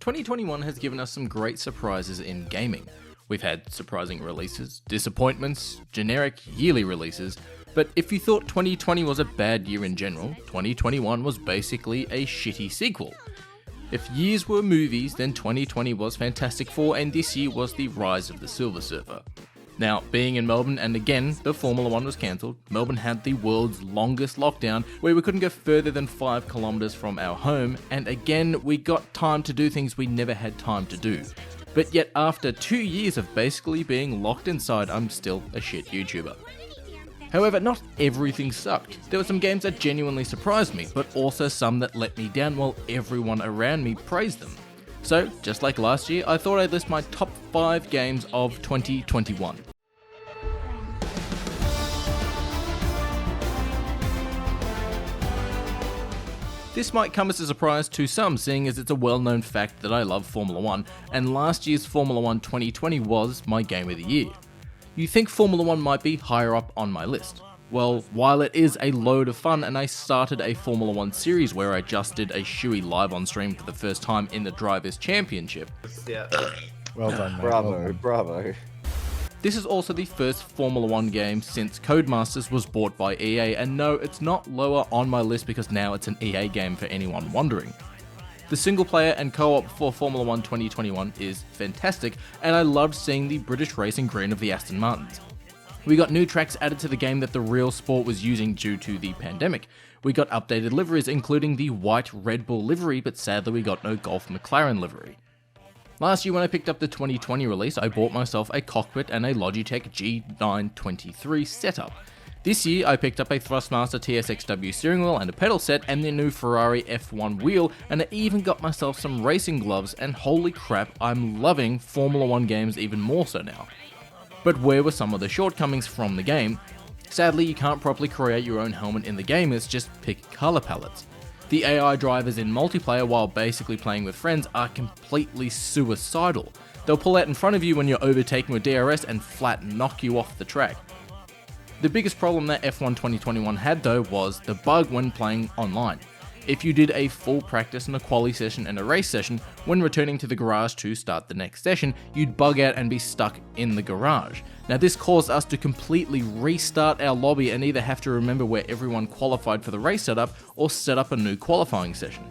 2021 has given us some great surprises in gaming. We've had surprising releases, disappointments, generic yearly releases, but if you thought 2020 was a bad year in general, 2021 was basically a shitty sequel. If years were movies, then 2020 was Fantastic Four and this year was the rise of the Silver Surfer. Now, being in Melbourne, and again, the Formula 1 was cancelled, Melbourne had the world's longest lockdown, where we couldn't go further than 5 kilometres from our home, and again, we got time to do things we never had time to do. But yet, after 2 years of basically being locked inside, I'm still a shit YouTuber. However, not everything sucked. There were some games that genuinely surprised me, but also some that let me down while everyone around me praised them. So, just like last year, I thought I'd list my top 5 games of 2021. This might come as a surprise to some, seeing as it's a well-known fact that I love Formula 1, and last year's Formula 1 2020 was my game of the year. You think Formula 1 might be higher up on my list. Well, while it is a load of fun, and I started a Formula 1 series where I just did a shoey live on stream for the first time in the Drivers' Championship. Yeah. Well done, mate. Bravo. This is also the first Formula 1 game since Codemasters was bought by EA, and no, it's not lower on my list because now it's an EA game for anyone wondering. The single player and co-op for Formula 1 2021 is fantastic, and I loved seeing the British racing green of the Aston Martins. We got new tracks added to the game that the real sport was using due to the pandemic. We got updated liveries including the white Red Bull livery, but sadly we got no Golf McLaren livery. Last year when I picked up the 2020 release, I bought myself a cockpit and a Logitech G923 setup. This year, I picked up a Thrustmaster TSXW steering wheel and a pedal set and the new Ferrari F1 wheel, and I even got myself some racing gloves, and holy crap, I'm loving Formula 1 games even more so now. But where were some of the shortcomings from the game? Sadly, you can't properly create your own helmet in the game, it's just pick color palettes. The AI drivers in multiplayer while basically playing with friends are completely suicidal. They'll pull out in front of you when you're overtaking with DRS and flat knock you off the track. The biggest problem that F1 2021 had though was the bug when playing online. If you did a full practice and a quali session and a race session, when returning to the garage to start the next session, you'd bug out and be stuck in the garage. Now this caused us to completely restart our lobby and either have to remember where everyone qualified for the race setup or set up a new qualifying session.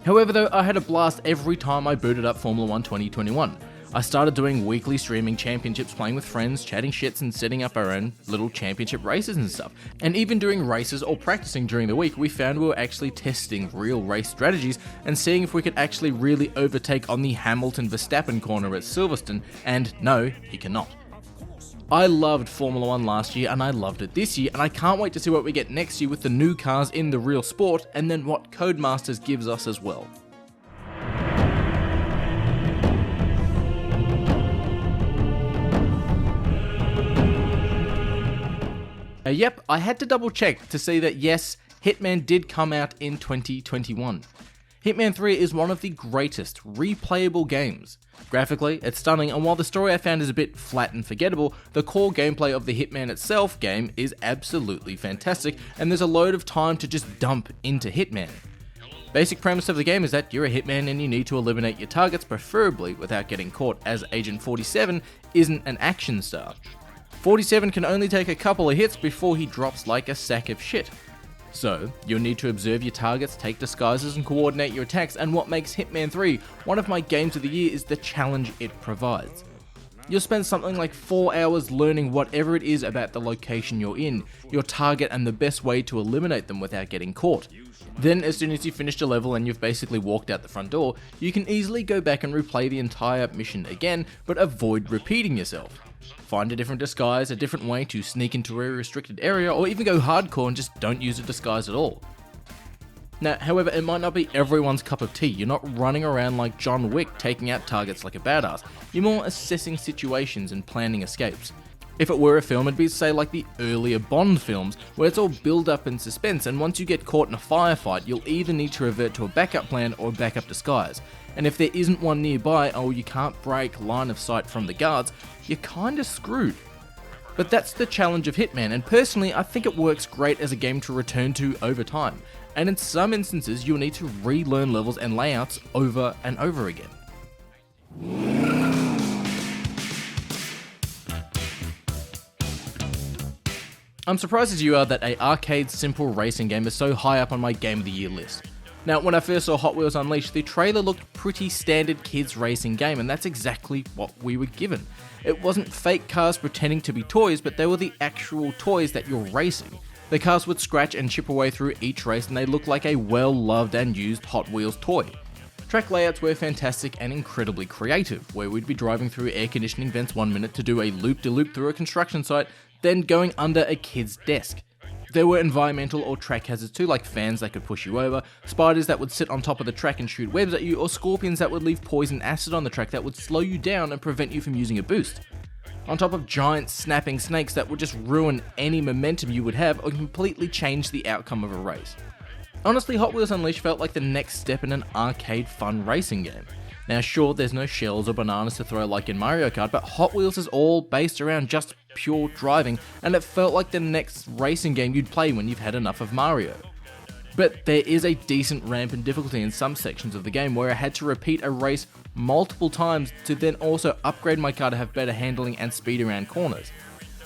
However though, I had a blast every time I booted up Formula 1 2021. I started doing weekly streaming championships, playing with friends, chatting shits and setting up our own little championship races and stuff. And even doing races or practicing during the week, we found we were actually testing real race strategies and seeing if we could actually really overtake on the Hamilton-Verstappen corner at Silverstone, and no, he cannot. I loved Formula 1 last year and I loved it this year, and I can't wait to see what we get next year with the new cars in the real sport and then what Codemasters gives us as well. Yep, I had to double check to see that yes, Hitman did come out in 2021. Hitman 3 is one of the greatest replayable games. Graphically, it's stunning, and while the story I found is a bit flat and forgettable, the core gameplay of the Hitman itself game is absolutely fantastic, and there's a load of time to just dump into Hitman. Basic premise of the game is that you're a hitman and you need to eliminate your targets, preferably without getting caught, as Agent 47 isn't an action star. 47 can only take a couple of hits before he drops like a sack of shit. So, you'll need to observe your targets, take disguises and coordinate your attacks, and what makes Hitman 3 one of my games of the year is the challenge it provides. You'll spend something like 4 hours learning whatever it is about the location you're in, your target and the best way to eliminate them without getting caught. Then, as soon as you've finished a level and you've basically walked out the front door, you can easily go back and replay the entire mission again, but avoid repeating yourself. Find a different disguise, a different way to sneak into a restricted area, or even go hardcore and just don't use a disguise at all. Now, however, it might not be everyone's cup of tea. You're not running around like John Wick taking out targets like a badass. You're more assessing situations and planning escapes. If it were a film, it'd be say like the earlier Bond films, where it's all build up and suspense, and once you get caught in a firefight, you'll either need to revert to a backup plan or a backup disguise. And if there isn't one nearby, or you can't break line of sight from the guards, you're kinda screwed. But that's the challenge of Hitman, and personally I think it works great as a game to return to over time, and in some instances you'll need to relearn levels and layouts over and over again. I'm surprised as you are that a arcade simple racing game is so high up on my Game of the Year list. Now, when I first saw Hot Wheels Unleashed, the trailer looked pretty standard kids racing game, and that's exactly what we were given. It wasn't fake cars pretending to be toys, but they were the actual toys that you're racing. The cars would scratch and chip away through each race, and they looked like a well-loved and used Hot Wheels toy. Track layouts were fantastic and incredibly creative, where we'd be driving through air conditioning vents 1 minute to do a loop-de-loop through a construction site, then going under a kid's desk. There were environmental or track hazards too, like fans that could push you over, spiders that would sit on top of the track and shoot webs at you, or scorpions that would leave poison acid on the track that would slow you down and prevent you from using a boost. On top of giant snapping snakes that would just ruin any momentum you would have or completely change the outcome of a race. Honestly, Hot Wheels Unleashed felt like the next step in an arcade fun racing game. Now sure, there's no shells or bananas to throw like in Mario Kart, but Hot Wheels is all based around just pure driving, and it felt like the next racing game you'd play when you've had enough of Mario. But there is a decent ramp in difficulty in some sections of the game where I had to repeat a race multiple times to then also upgrade my car to have better handling and speed around corners.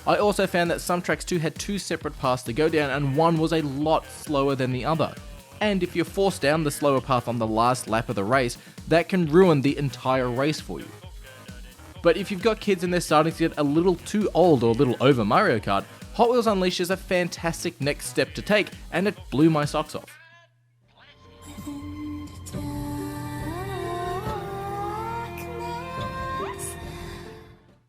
I also found that some tracks too had 2 separate paths to go down, and one was a lot slower than the other. And if you're forced down the slower path on the last lap of the race, that can ruin the entire race for you. But if you've got kids and they're starting to get a little too old or a little over Mario Kart, Hot Wheels Unleashed is a fantastic next step to take, and it blew my socks off.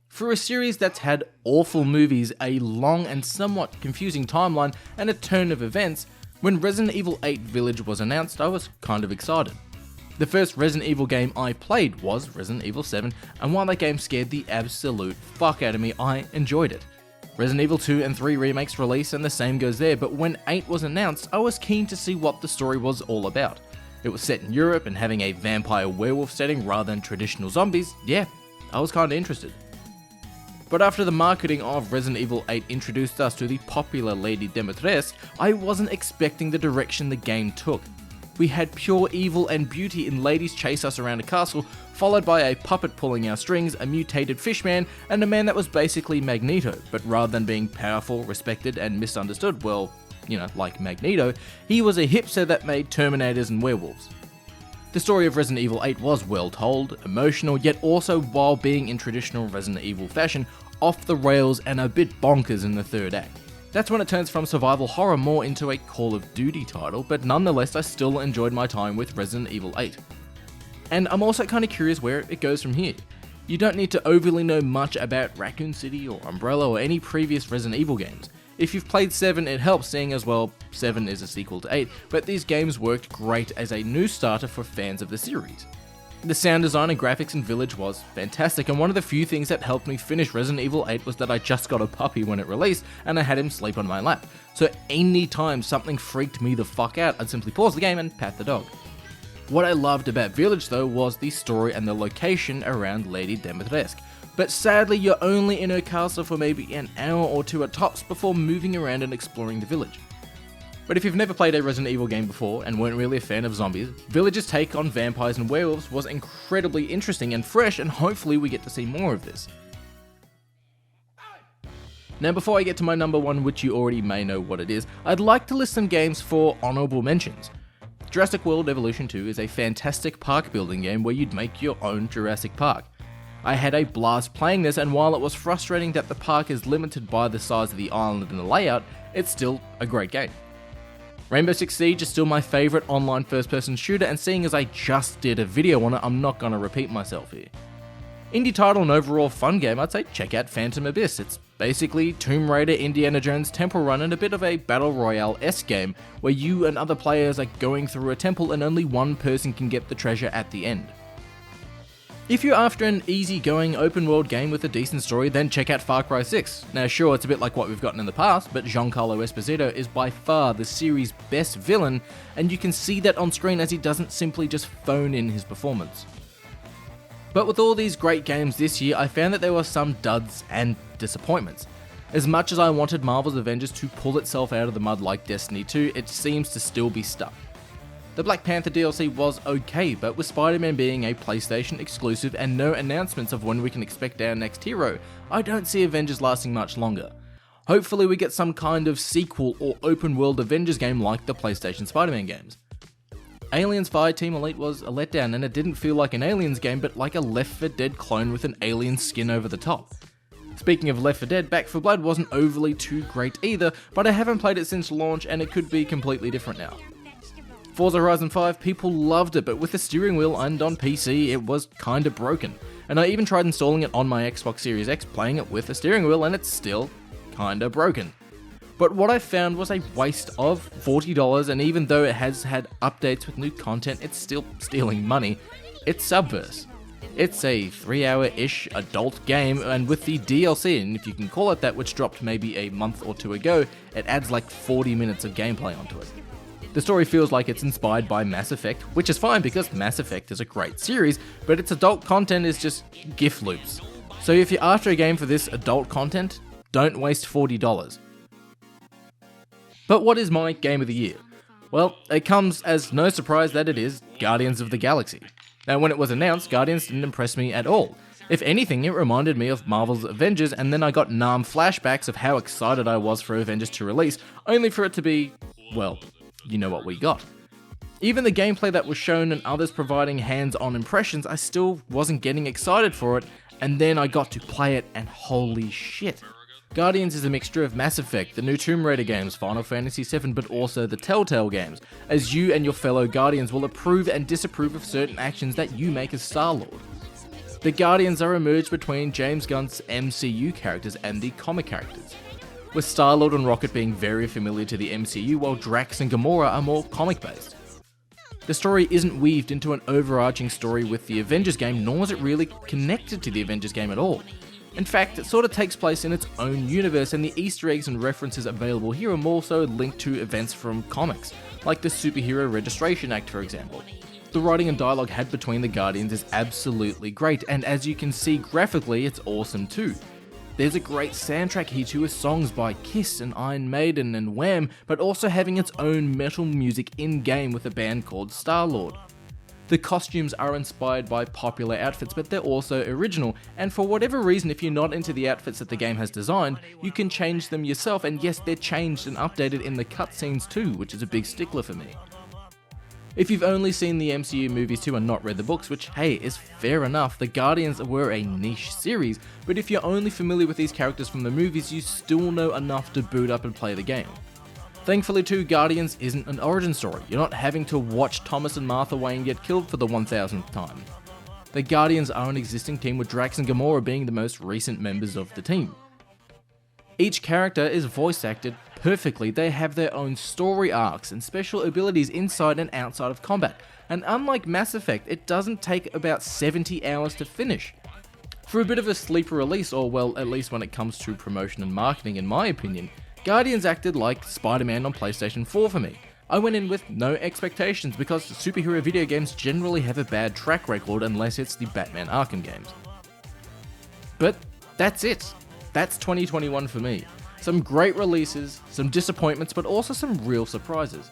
For a series that's had awful movies, a long and somewhat confusing timeline, and a turn of events, when Resident Evil 8 Village was announced, I was kind of excited. The first Resident Evil game I played was Resident Evil 7, and while that game scared the absolute fuck out of me, I enjoyed it. Resident Evil 2 and 3 remakes released, and the same goes there, but when 8 was announced, I was keen to see what the story was all about. It was set in Europe and having a vampire werewolf setting rather than traditional zombies. Yeah, I was kinda interested. But after the marketing of Resident Evil 8 introduced us to the popular Lady Dimitrescu, I wasn't expecting the direction the game took. We had pure evil and beauty in ladies chase us around a castle, followed by a puppet pulling our strings, a mutated fishman, and a man that was basically Magneto, but rather than being powerful, respected, and misunderstood, well, like Magneto, he was a hipster that made Terminators and werewolves. The story of Resident Evil 8 was well told, emotional, yet also, while being in traditional Resident Evil fashion, off the rails and a bit bonkers in the third act. That's when it turns from survival horror more into a Call of Duty title, but nonetheless I still enjoyed my time with Resident Evil 8. And I'm also kinda curious where it goes from here. You don't need to overly know much about Raccoon City or Umbrella or any previous Resident Evil games. If you've played 7, it helps, seeing as well 7 is a sequel to 8, but these games worked great as a new starter for fans of the series. The sound design and graphics in Village was fantastic, and one of the few things that helped me finish Resident Evil 8 was that I just got a puppy when it released, and I had him sleep on my lap. So anytime something freaked me the fuck out, I'd simply pause the game and pat the dog. What I loved about Village though was the story and the location around Lady Dimitrescu. But sadly, you're only in her castle for maybe an hour or 2 at tops before moving around and exploring the village. But if you've never played a Resident Evil game before and weren't really a fan of zombies, Village's take on vampires and werewolves was incredibly interesting and fresh, and hopefully we get to see more of this. Now before I get to my number 1, which you already may know what it is, I'd like to list some games for honourable mentions. Jurassic World Evolution 2 is a fantastic park building game where you'd make your own Jurassic Park. I had a blast playing this, and while it was frustrating that the park is limited by the size of the island and the layout, it's still a great game. Rainbow Six Siege is still my favourite online first-person shooter, and seeing as I just did a video on it, I'm not going to repeat myself here. Indie title and overall fun game, I'd say check out Phantom Abyss. It's basically Tomb Raider, Indiana Jones, Temple Run, and a bit of a Battle Royale-esque game where you and other players are going through a temple and only one person can get the treasure at the end. If you're after an easy-going open-world game with a decent story, then check out Far Cry 6. Now sure, it's a bit like what we've gotten in the past, but Giancarlo Esposito is by far the series' best villain, and you can see that on screen as he doesn't simply just phone in his performance. But with all these great games this year, I found that there were some duds and disappointments. As much as I wanted Marvel's Avengers to pull itself out of the mud like Destiny 2, it seems to still be stuck. The Black Panther DLC was okay, but with Spider-Man being a PlayStation exclusive and no announcements of when we can expect our next hero, I don't see Avengers lasting much longer. Hopefully we get some kind of sequel or open world Avengers game like the PlayStation Spider-Man games. Aliens Fireteam Elite was a letdown, and it didn't feel like an Aliens game but like a Left 4 Dead clone with an alien skin over the top. Speaking of Left 4 Dead, Back 4 Blood wasn't overly too great either, but I haven't played it since launch and it could be completely different now. Forza Horizon 5, people loved it, but with the steering wheel and on PC it was kinda broken. And I even tried installing it on my Xbox Series X, playing it with a steering wheel, and it's still kinda broken. But what I found was a waste of $40, and even though it has had updates with new content, it's still stealing money. It's Subverse. It's a 3-hour-ish adult game, and with the DLC, and if you can call it that, which dropped maybe a month or two ago, it adds like 40 minutes of gameplay onto it. The story feels like it's inspired by Mass Effect, which is fine because Mass Effect is a great series, but its adult content is just GIF loops. So if you're after a game for this adult content, don't waste $40. But what is my game of the year? Well, it comes as no surprise that it is Guardians of the Galaxy. Now, when it was announced, Guardians didn't impress me at all. If anything, it reminded me of Marvel's Avengers, and then I got numb flashbacks of how excited I was for Avengers to release, only for it to be, well, you know what we got. Even the gameplay that was shown and others providing hands-on impressions, I still wasn't getting excited for it, and then I got to play it and holy shit. Guardians is a mixture of Mass Effect, the new Tomb Raider games, Final Fantasy VII, but also the Telltale games, as you and your fellow Guardians will approve and disapprove of certain actions that you make as Star-Lord. The Guardians are a merge between James Gunn's MCU characters and the comic characters, with Star-Lord and Rocket being very familiar to the MCU, while Drax and Gamora are more comic-based. The story isn't weaved into an overarching story with the Avengers game, nor is it really connected to the Avengers game at all. In fact, it sort of takes place in its own universe, and the Easter eggs and references available here are more so linked to events from comics, like the Superhero Registration Act for example. The writing and dialogue had between the Guardians is absolutely great, and as you can see graphically, it's awesome too. There's a great soundtrack here too, with songs by Kiss and Iron Maiden and Wham, but also having its own metal music in-game with a band called Star-Lord. The costumes are inspired by popular outfits, but they're also original, and for whatever reason, if you're not into the outfits that the game has designed, you can change them yourself, and yes, they're changed and updated in the cutscenes too, which is a big stickler for me. If you've only seen the MCU movies too and not read the books, which hey, is fair enough, the Guardians were a niche series, but if you're only familiar with these characters from the movies, you still know enough to boot up and play the game. Thankfully too, Guardians isn't an origin story. You're not having to watch Thomas and Martha Wayne get killed for the 1000th time. The Guardians are an existing team, with Drax and Gamora being the most recent members of the team. Each character is voice acted perfectly. They have their own story arcs and special abilities inside and outside of combat, and unlike Mass Effect, it doesn't take about 70 hours to finish. For a bit of a sleeper release, or well, at least when it comes to promotion and marketing in my opinion, Guardians acted like Spider-Man on PlayStation 4 for me. I went in with no expectations because superhero video games generally have a bad track record unless it's the Batman Arkham games. But that's it. That's 2021 for me. Some great releases, some disappointments, but also some real surprises.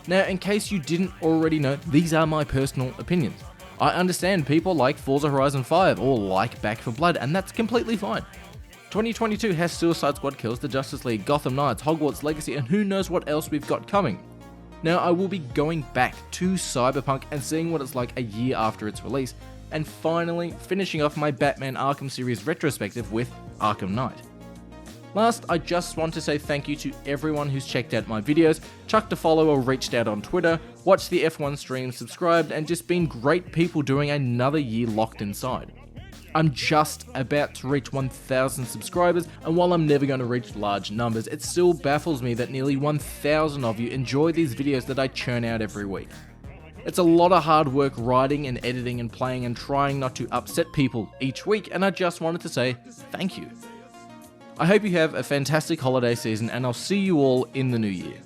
Now, in case you didn't already know, these are my personal opinions. I understand people like Forza Horizon 5 or like Back 4 Blood, and that's completely fine. 2022 has Suicide Squad Kills, the Justice League, Gotham Knights, Hogwarts Legacy, and who knows what else we've got coming. Now, I will be going back to Cyberpunk and seeing what it's like a year after its release, and finally finishing off my Batman Arkham series retrospective with Arkham Knight. Last, I just want to say thank you to everyone who's checked out my videos, chucked a follow or reached out on Twitter, watched the F1 stream, subscribed, and just been great people doing another year locked inside. I'm just about to reach 1,000 subscribers, and while I'm never going to reach large numbers, it still baffles me that nearly 1,000 of you enjoy these videos that I churn out every week. It's a lot of hard work writing and editing and playing and trying not to upset people each week, and I just wanted to say thank you. I hope you have a fantastic holiday season, and I'll see you all in the new year.